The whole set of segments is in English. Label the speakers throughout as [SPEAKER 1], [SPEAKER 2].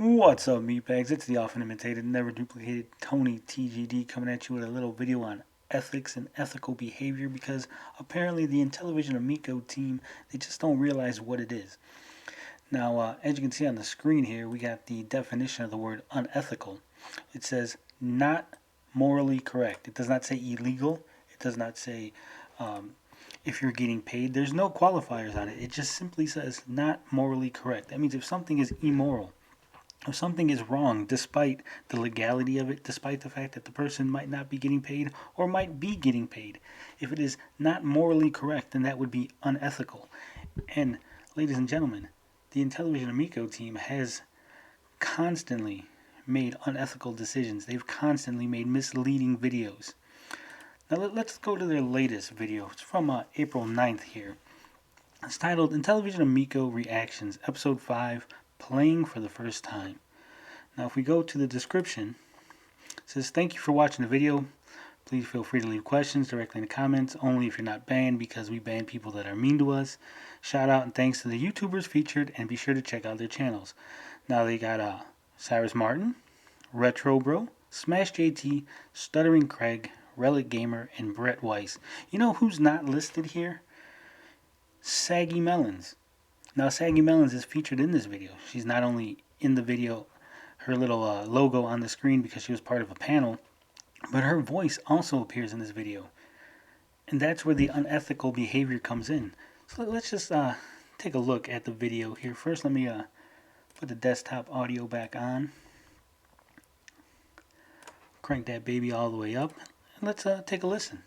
[SPEAKER 1] What's up, meatbags? It's the often imitated, never duplicated Tony TGD coming at you with a little video on ethics and ethical behavior because apparently the Intellivision Amico team, they just don't realize what it is. Now, as you can see on the screen here, we got the definition of the word unethical. It says not morally correct. It does not say illegal. It does not say if you're getting paid. There's no qualifiers on it. It just simply says not morally correct. That means if something is immoral, if something is wrong, despite the legality of it, despite the fact that the person might not be getting paid or might be getting paid, if it is not morally correct, then that would be unethical. And, ladies and gentlemen, the Intellivision Amico team has constantly made unethical decisions. They've constantly made misleading videos. Now let's go to their latest video. It's from April 9th here. It's titled Intellivision Amico Reactions, Episode 5, Playing for the First Time. Now if we go to the description, it says, thank you for watching the video. Please feel free to leave questions directly in the comments, only if you're not banned, because we ban people that are mean to us. Shout out and thanks to the YouTubers featured, and be sure to check out their channels. Now they got Cyrus Martin, Retro Bro, Smash JT, Stuttering Craig, Relic Gamer, and Brett Weiss. You know who's not listed here? Saggy Melons. Now Saggy Melons is featured in this video. She's not only in the video, her little logo on the screen because she was part of a panel, but her voice also appears in this video. And that's where the unethical behavior comes in. So let's just take a look at the video here. First, let me put the desktop audio back on. Crank that baby all the way up. And let's take a listen.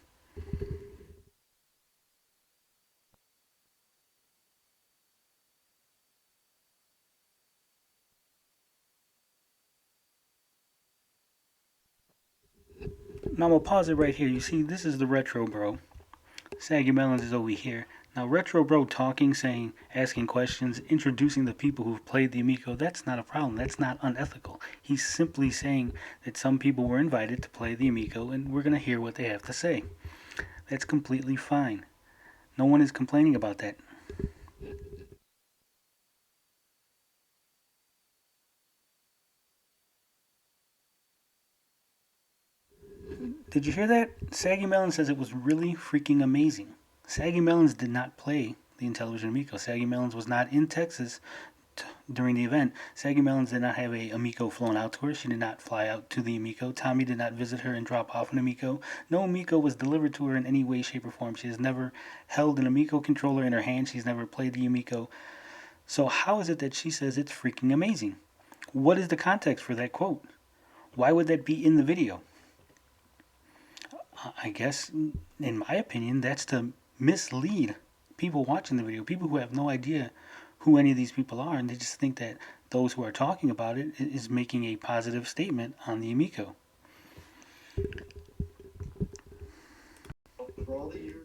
[SPEAKER 1] Now I'm going to pause it right here. You see, this is the Retro Bro. Saggy Melons is over here. Now, Retro Bro talking, saying, asking questions, introducing the people who've played the Amico, that's not a problem. That's not unethical. He's simply saying that some people were invited to play the Amico, and we're going to hear what they have to say. That's completely fine. No one is complaining about that. Did you hear that? Saggy Melons says it was really freaking amazing. Saggy Melons did not play the Intellivision Amico. Saggy Melons was not in Texas during the event. Saggy Melons did not have a Amico flown out to her. She did not fly out to the Amico. Tommy did not visit her and drop off an Amico. No Amico was delivered to her in any way, shape, or form. She has never held an Amico controller in her hand. She's never played the Amico. So how is it that she says it's freaking amazing? What is the context for that quote? Why would that be in the video? I guess, in my opinion, that's to mislead people watching the video, people who have no idea who any of these people are, and they just think that those who are talking about it is making a positive statement on the Amico. For all the years.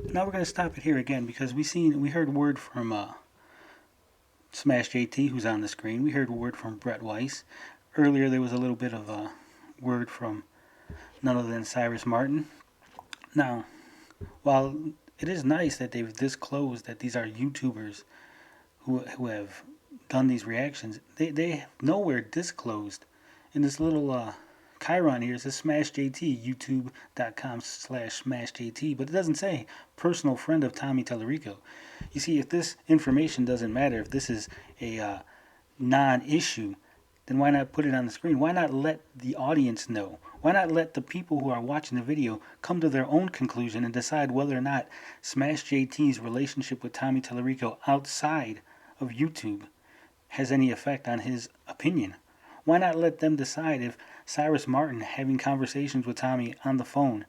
[SPEAKER 1] Now we're going to stop it here again because we heard word from Smash JT, who's on the screen. We heard word from Brett Weiss. Earlier there was a little bit of a word from none other than Cyrus Martin. Now, while it is nice that they've disclosed that these are YouTubers who have done these reactions, they have nowhere disclosed in this little Chiron here. It says Smash JT, youtube.com/SmashJT, but it doesn't say personal friend of Tommy Tallarico. You see, if this information doesn't matter, if this is a non-issue, then why not put it on the screen? Why not let the audience know? Why not let the people who are watching the video come to their own conclusion and decide whether or not Smash JT's relationship with Tommy Tallarico outside of YouTube has any effect on his opinion? Why not let them decide if Cyrus Martin having conversations with Tommy on the phone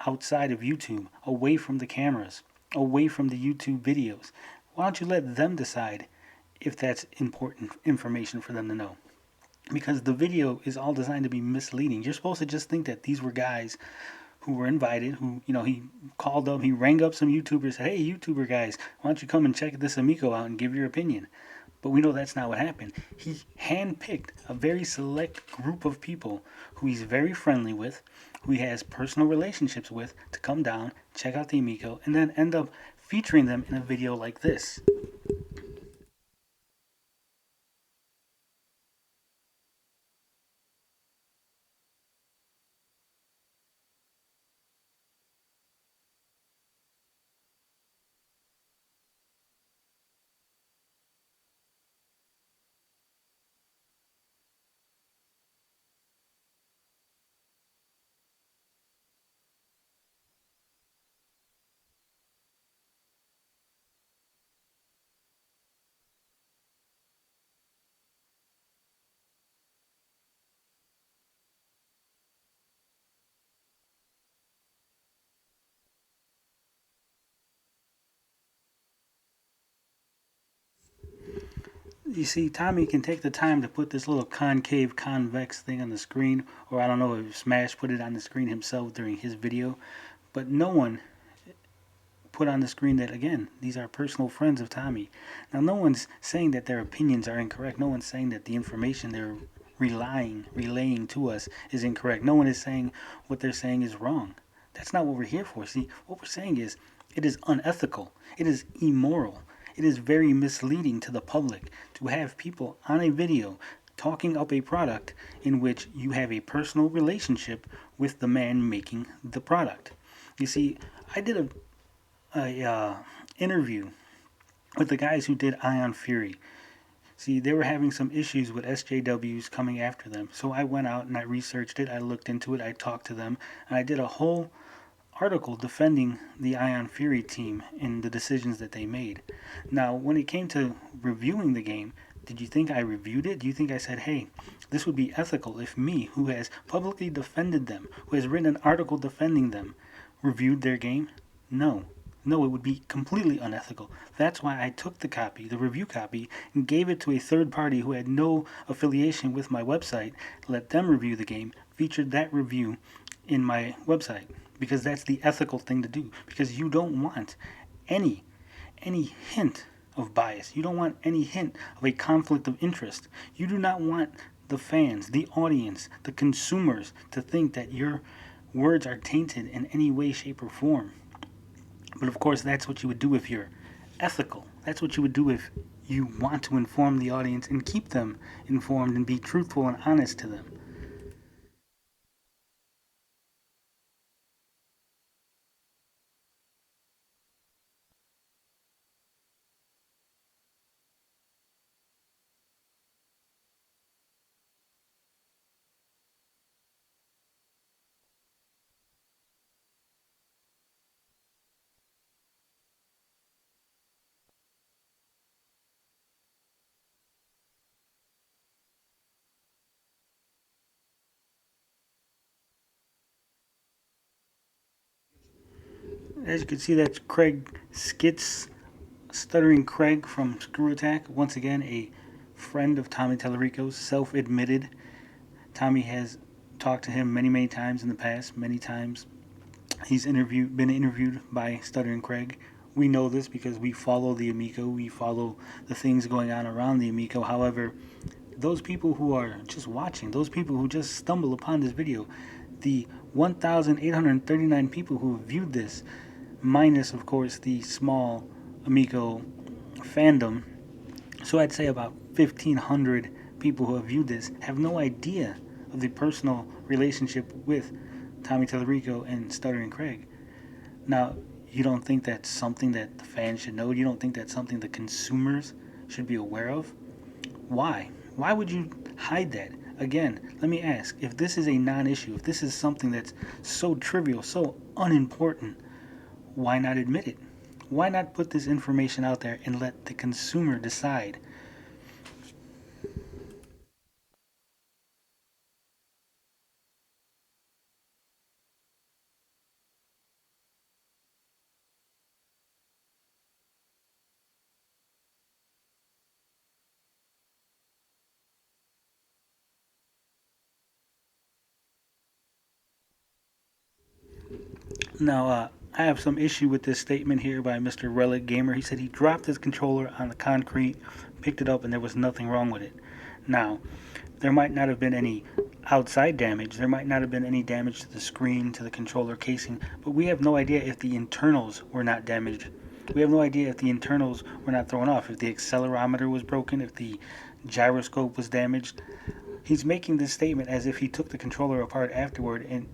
[SPEAKER 1] outside of YouTube, away from the cameras, away from the YouTube videos, why don't you let them decide if that's important information for them to know? Because the video is all designed to be misleading. You're supposed to just think that these were guys who were invited, who, he called up, he rang up some YouTubers, said, hey, YouTuber guys, why don't you come and check this Amico out and give your opinion? But we know that's not what happened. He handpicked a very select group of people who he's very friendly with, who he has personal relationships with, to come down, check out the Amico, and then end up featuring them in a video like this. You see, Tommy can take the time to put this little concave, convex thing on the screen, or I don't know if Smash put it on the screen himself during his video, but no one put on the screen that, again, these are personal friends of Tommy. Now, no one's saying that their opinions are incorrect. No one's saying that the information they're relaying to us is incorrect. No one is saying what they're saying is wrong. That's not what we're here for. See, what we're saying is it is unethical, it is immoral, it is very misleading to the public to have people on a video talking up a product in which you have a personal relationship with the man making the product. You see, I did a interview with the guys who did Ion Fury. See, they were having some issues with SJWs coming after them. So I went out and I researched it, I looked into it, I talked to them, and I did a whole article defending the Ion Fury team and the decisions that they made. Now, when it came to reviewing the game, did you think I reviewed it? Do you think I said, hey, this would be ethical if me, who has publicly defended them, who has written an article defending them, reviewed their game? No. No, it would be completely unethical. That's why I took the copy, the review copy, and gave it to a third party who had no affiliation with my website, let them review the game, featured that review in my website. Because that's the ethical thing to do. Because you don't want any hint of bias. You don't want any hint of a conflict of interest. You do not want the fans, the audience, the consumers to think that your words are tainted in any way, shape, or form. But of course, that's what you would do if you're ethical. That's what you would do if you want to inform the audience and keep them informed and be truthful and honest to them. As you can see, that's Craig Skits, Stuttering Craig from Screw Attack. Once again, a friend of Tommy Tallarico's, self admitted. Tommy has talked to him many, many times in the past, many times. He's been interviewed by Stuttering Craig. We know this because we follow the Amico, we follow the things going on around the Amico. However, those people who are just watching, those people who just stumble upon this video, the 1,839 people who have viewed this, minus, of course, the small Amico fandom, so I'd say about 1,500 people who have viewed this have no idea of the personal relationship with Tommy Tallarico and Stuttering Craig. Now, you don't think that's something that the fans should know? You don't think that's something the consumers should be aware of? Why? Why would you hide that? Again, let me ask, if this is a non-issue, if this is something that's so trivial, so unimportant, why not admit it? Why not put this information out there and let the consumer decide? Now, I have some issue with this statement here by Mr. Relic Gamer. He said he dropped his controller on the concrete, picked it up, and there was nothing wrong with it. Now, there might not have been any outside damage. There might not have been any damage to the screen, to the controller casing, but we have no idea if the internals were not damaged. We have no idea if the internals were not thrown off, if the accelerometer was broken, if the gyroscope was damaged. He's making this statement as if he took the controller apart afterward and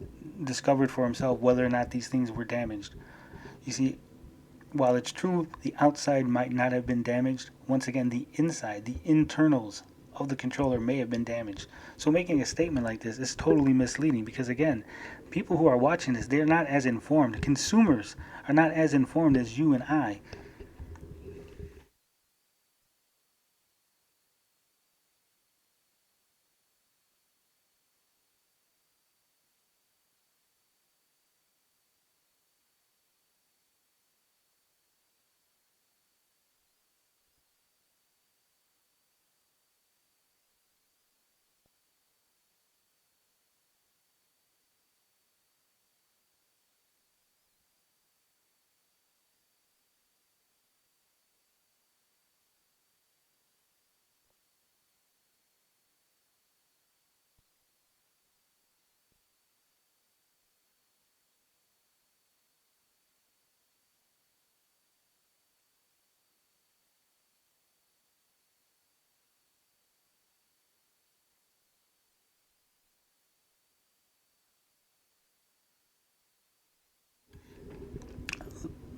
[SPEAKER 1] discovered for himself whether or not these things were damaged. You see, while it's true the outside might not have been damaged, once again, the inside, the internals of the controller may have been damaged. So making a statement like this is totally misleading because, again, people who are watching this, they're not as informed. Consumers are not as informed as you and I.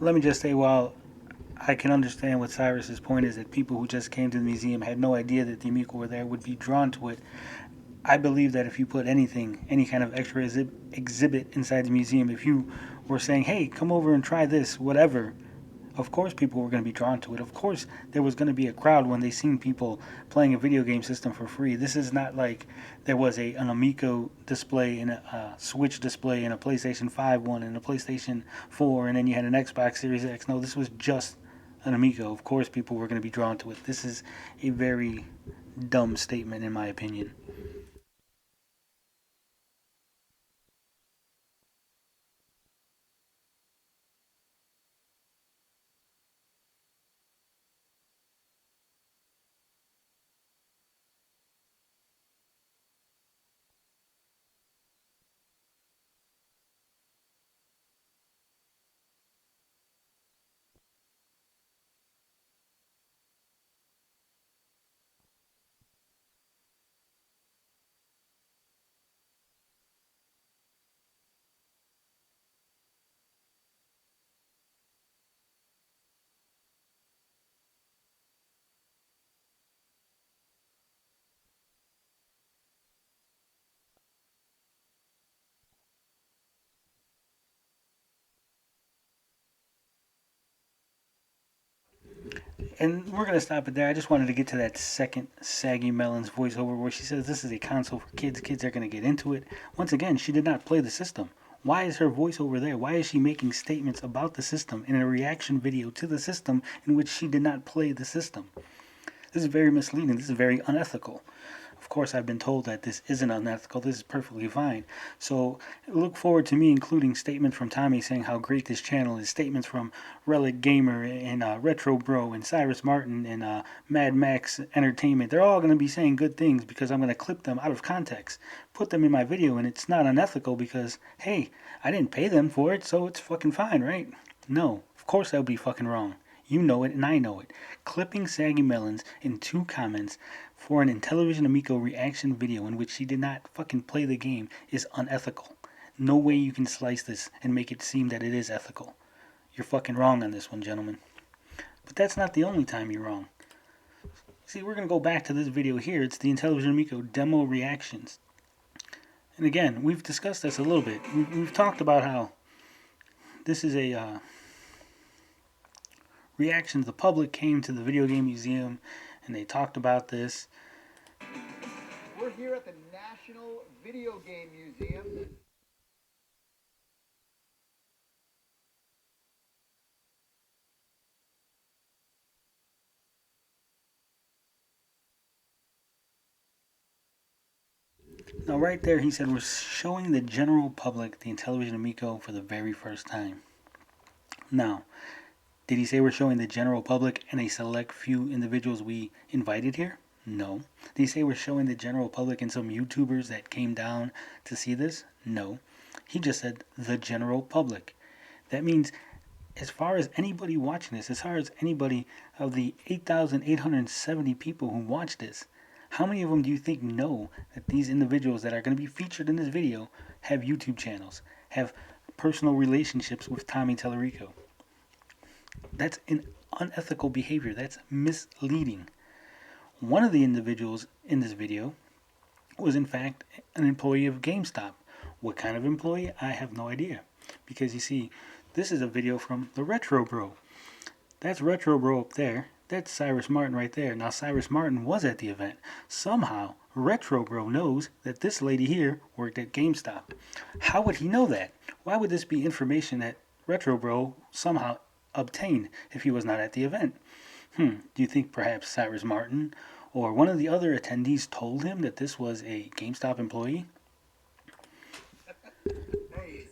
[SPEAKER 1] Let me just say, while I can understand what Cyrus's point is that people who just came to the museum had no idea that the Amico were there would be drawn to it. I believe that if you put anything, any kind of extra exhibit inside the museum, if you were saying, hey, come over and try this, whatever, of course people were going to be drawn to it. Of course there was going to be a crowd when they seen people playing a video game system for free. This is not like there was an Amico display and a Switch display and a PlayStation 5 one and a PlayStation 4 and then you had an Xbox Series X. No, this was just an Amico. Of course people were going to be drawn to it. This is a very dumb statement in my opinion. And we're going to stop it there. I just wanted to get to that second Saggy Melon's voiceover where she says this is a console for kids. Kids are going to get into it. Once again, she did not play the system. Why is her voiceover there? Why is she making statements about the system in a reaction video to the system in which she did not play the system? This is very misleading. This is very unethical. Of course, I've been told that this isn't unethical. This is perfectly fine. So look forward to me including statements from Tommy saying how great this channel is, statements from Relic Gamer and Retro Bro and Cyrus Martin and Mad Max Entertainment. They're all going to be saying good things because I'm going to clip them out of context, put them in my video, and it's not unethical because, hey, I didn't pay them for it, so it's fucking fine, right? No, of course that would be fucking wrong. You know it and I know it. Clipping Saggy Melons in 2 comments for an Intellivision Amico reaction video in which she did not fucking play the game is unethical. No way you can slice this and make it seem that it is ethical. You're fucking wrong on this one, gentlemen. But that's not the only time you're wrong. See, we're going to go back to this video here. It's the Intellivision Amico demo reactions. And again, we've discussed this a little bit. We've talked about how this is a reaction. The public came to the video game museum and they talked about this.
[SPEAKER 2] We're here at the National Video Game Museum.
[SPEAKER 1] Now, right there, he said we're showing the general public the Intellivision Amico for the very first time. Now, did he say we're showing the general public and a select few individuals we invited here? No. Did he say we're showing the general public and some YouTubers that came down to see this? No. He just said the general public. That means as far as anybody watching this, as far as anybody of the 8,870 people who watch this, how many of them do you think know that these individuals that are going to be featured in this video have YouTube channels, have personal relationships with Tommy Tallarico? That's an unethical behavior. That's misleading. One of the individuals in this video was in fact an employee of GameStop. What kind of employee? I have no idea. Because you see, this is a video from the Retro Bro. That's Retro Bro up there. That's Cyrus Martin right there. Now Cyrus Martin was at the event. Somehow, Retro Bro knows that this lady here worked at GameStop. How would he know that? Why would this be information that Retro Bro somehow obtained if he was not at the event? Do you think perhaps Cyrus Martin or one of the other attendees told him that this was a GameStop employee?
[SPEAKER 2] Hey,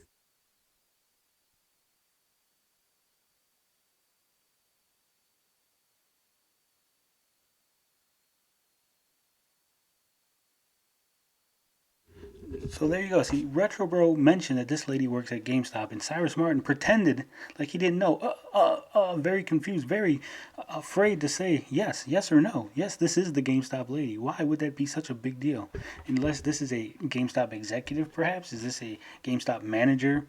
[SPEAKER 1] So there you go. See, Retro Bro mentioned that this lady works at GameStop, and Cyrus Martin pretended like he didn't know. Very confused, very afraid to say yes or no. Yes, this is the GameStop lady. Why would that be such a big deal? Unless this is a GameStop executive, perhaps? Is this a GameStop manager?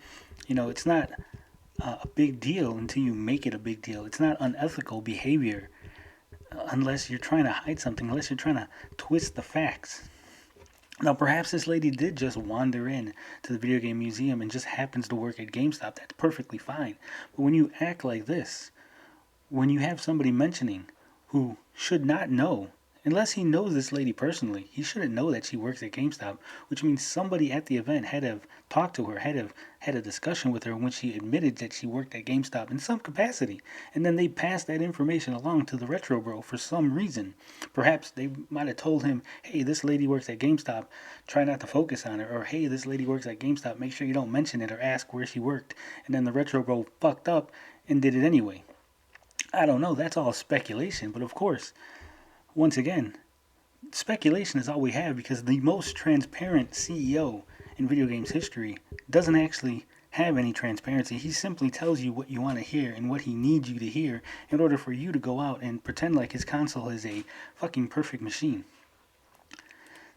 [SPEAKER 1] You know, it's not a big deal until you make it a big deal. It's not unethical behavior unless you're trying to hide something, unless you're trying to twist the facts. Now, perhaps this lady did just wander in to the video game museum and just happens to work at GameStop. That's perfectly fine. But when you act like this, when you have somebody mentioning who should not know, unless he knows this lady personally, he shouldn't know that she works at GameStop, which means somebody at the event had to have talked to her, had a discussion with her when she admitted that she worked at GameStop in some capacity. And then they passed that information along to the Retro Bro for some reason. Perhaps they might have told him, hey, this lady works at GameStop, try not to focus on her. Or, hey, this lady works at GameStop, make sure you don't mention it or ask where she worked. And then the Retro Bro fucked up and did it anyway. I don't know, that's all speculation, but of course, once again, speculation is all we have because the most transparent CEO in video games history doesn't actually have any transparency. He simply tells you what you want to hear and what he needs you to hear in order for you to go out and pretend like his console is a fucking perfect machine.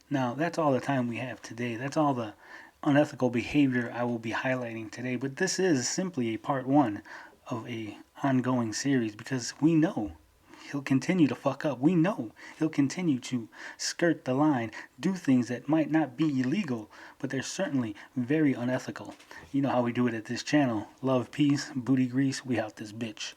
[SPEAKER 1] Now, that's all the time we have today. That's all the unethical behavior I will be highlighting today, but this is simply a part one of a ongoing series because we know he'll continue to fuck up. We know he'll continue to skirt the line, do things that might not be illegal, but they're certainly very unethical. You know how we do it at this channel. Love, peace, booty grease, we out this bitch.